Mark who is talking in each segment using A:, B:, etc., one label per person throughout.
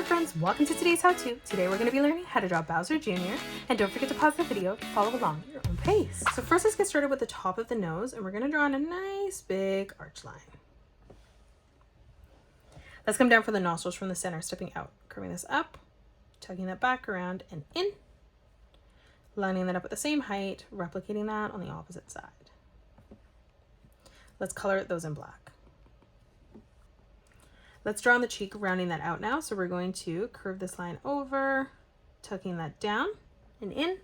A: friends, welcome to today's how-to. Today we're going to be learning how to draw Bowser Jr. And don't forget to pause the video to follow along at your own pace. So first let's get started with the top of the nose, and we're going to draw in a nice big arch line. Let's come down for the nostrils from the center, stepping out, curving this up, tugging that back around and in, lining that up at the same height, replicating that on the opposite side. Let's color those in black. Let's draw on the cheek, rounding that out now. So we're going to curve this line over, tucking that down and in.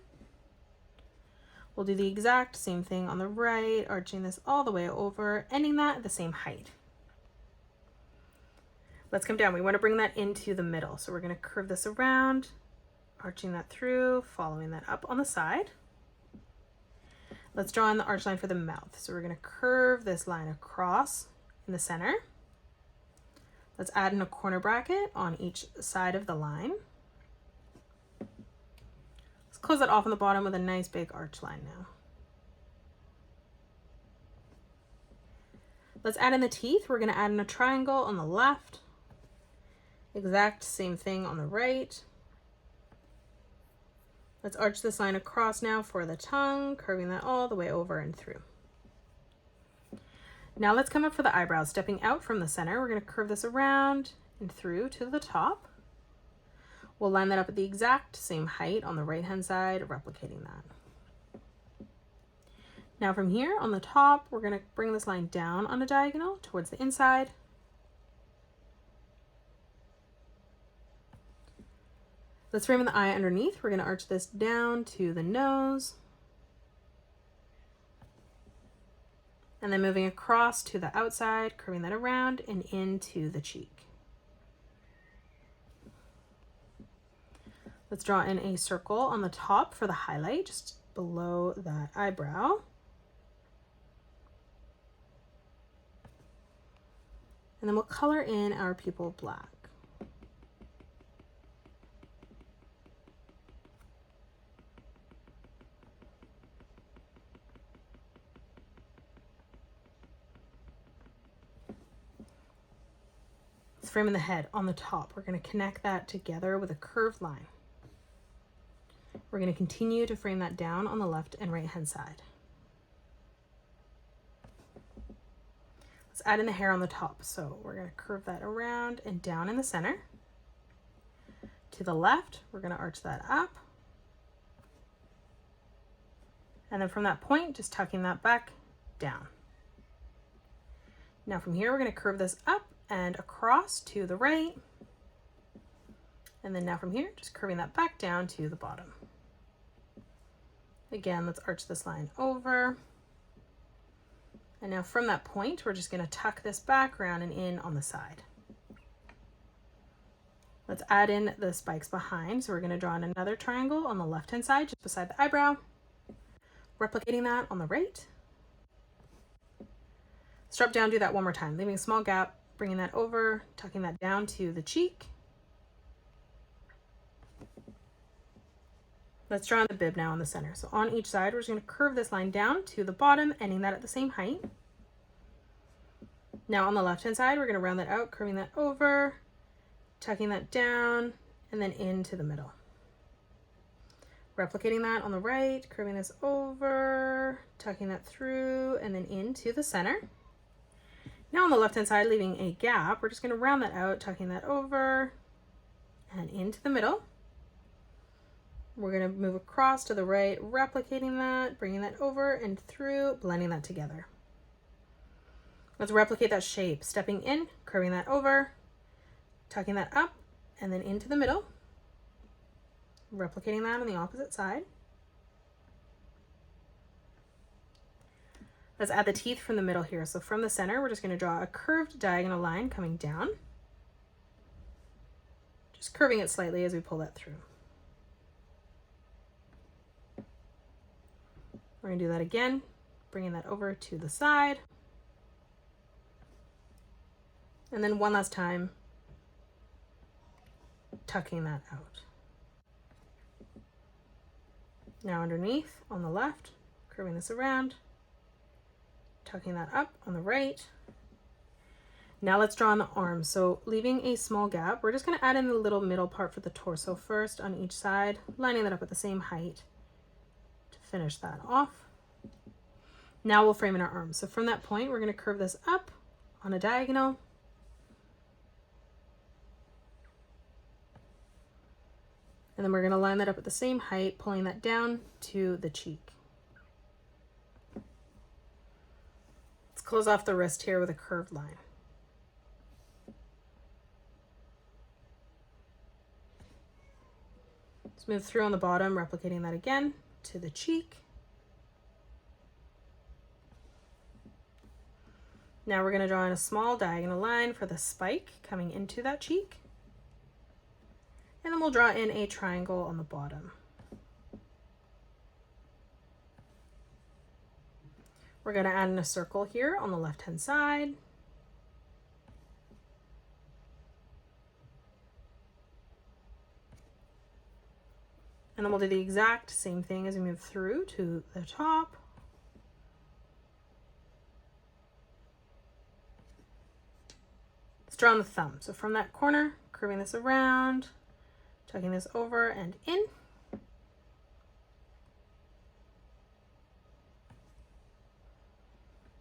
A: We'll do the exact same thing on the right, arching this all the way over, ending that at the same height. Let's come down. We want to bring that into the middle. So we're going to curve this around, arching that through, following that up on the side. Let's draw in the arch line for the mouth. So we're going to curve this line across in the center. Let's add in a corner bracket on each side of the line. Let's close that off on the bottom with a nice big arch line now. Let's add in the teeth. We're going to add in a triangle on the left. Exact same thing on the right. Let's arch this line across now for the tongue, curving that all the way over and through. Now let's come up for the eyebrows, stepping out from the center. We're going to curve this around and through to the top. We'll line that up at the exact same height on the right-hand side, replicating that. Now from here on the top, we're going to bring this line down on a diagonal towards the inside. Let's frame in the eye underneath. We're going to arch this down to the nose. And then moving across to the outside, curving that around and into the cheek. Let's draw in a circle on the top for the highlight, just below that eyebrow. And then we'll color in our pupil black. Framing the head on the top, we're going to connect that together with a curved line. We're going to continue to frame that down on the left and right hand side. Let's add in the hair on the top. So we're going to curve that around and down in the center. To the left, we're going to arch that up. And then from that point, just tucking that back down. Now from here, we're going to curve this up and across to the right. And then now from here, just curving that back down to the bottom. Again, let's arch this line over. And now from that point, we're just going to tuck this back around and in on the side. Let's add in the spikes behind. So we're going to draw in another triangle on the left-hand side, just beside the eyebrow, replicating that on the right. Let's drop down, do that one more time, leaving a small gap, bringing that over, tucking that down to the cheek. Let's draw on the bib now in the center. So on each side, we're just going to curve this line down to the bottom, ending that at the same height. Now on the left-hand side, we're going to round that out, curving that over, tucking that down, and then into the middle. Replicating that on the right, curving this over, tucking that through, and then into the center. Now on the left-hand side, leaving a gap, we're just going to round that out, tucking that over and into the middle. We're going to move across to the right, replicating that, bringing that over and through, blending that together. Let's replicate that shape, stepping in, curving that over, tucking that up, and then into the middle. Replicating that on the opposite side. Let's add the teeth from the middle here. So from the center, we're just going to draw a curved diagonal line coming down. Just curving it slightly as we pull that through. We're going to do that again, bringing that over to the side. And then one last time, tucking that out. Now underneath on the left, curving this around, tucking that up on the right, Now let's draw on the arms. So leaving a small gap, we're just going to add in the little middle part for the torso first on each side, lining that up at the same height to finish that off. Now we'll frame in our arms. So from that point, we're going to curve this up on a diagonal. And then we're going to line that up at the same height, pulling that down to the cheek. Let's close off the wrist here with a curved line. Smooth through on the bottom, replicating that again to the cheek. Now we're going to draw in a small diagonal line for the spike coming into that cheek. And then we'll draw in a triangle on the bottom. We're going to add in a circle here on the left-hand side. And then we'll do the exact same thing as we move through to the top. Let's draw on the thumb. So from that corner, curving this around, tucking this over and in.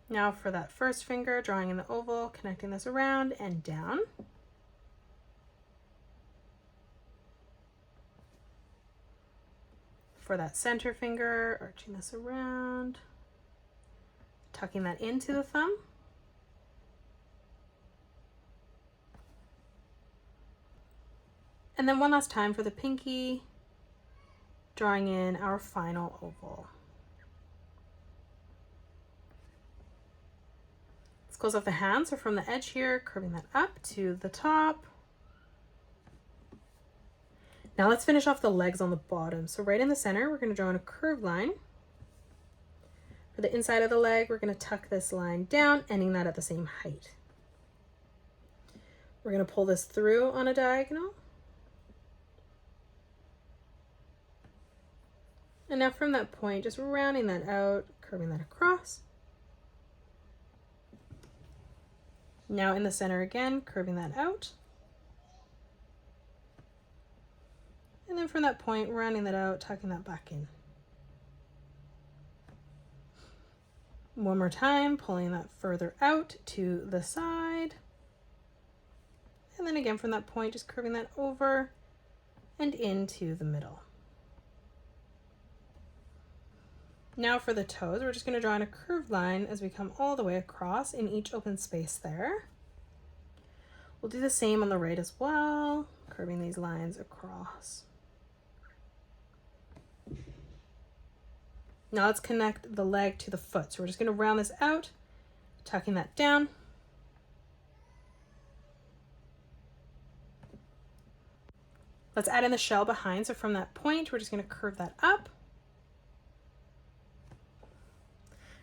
A: Now for that first finger, drawing in the oval, connecting this around and down. For that center finger, arching this around, tucking that into the thumb. And then one last time for the pinky, drawing in our final oval. Let's close off the hand. So from the edge here, curving that up to the top. Now let's finish off the legs on the bottom. So right in the center, we're going to draw in a curved line. For the inside of the leg, we're going to tuck this line down, ending that at the same height. We're going to pull this through on a diagonal. And now from that point, just rounding that out, curving that across. Now in the center again, curving that out. And then from that point, rounding that out, tucking that back in. One more time, pulling that further out to the side. And then again from that point, just curving that over and into the middle. Now for the toes, we're just going to draw in a curved line as we come all the way across in each open space there. We'll do the same on the right as well, curving these lines across. Now let's connect the leg to the foot. So we're just going to round this out, tucking that down. Let's add in the shell behind. So from that point, we're just going to curve that up.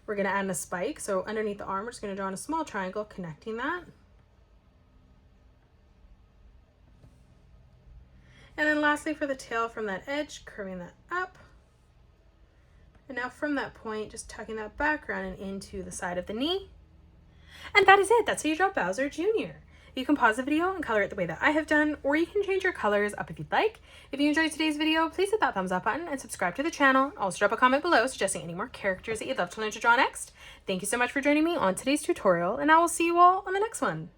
A: We're going to add in a spike. So underneath the arm, we're just going to draw in a small triangle, connecting that. And then lastly for the tail from that edge, curving that up. And now from that point, just tucking that back around and into the side of the knee. And that is it. That's how you draw Bowser Jr. You can pause the video and color it the way that I have done, or you can change your colors up if you'd like. If you enjoyed today's video, please hit that thumbs up button and subscribe to the channel. Also drop a comment below suggesting any more characters that you'd love to learn to draw next. Thank you so much for joining me on today's tutorial, and I will see you all on the next one.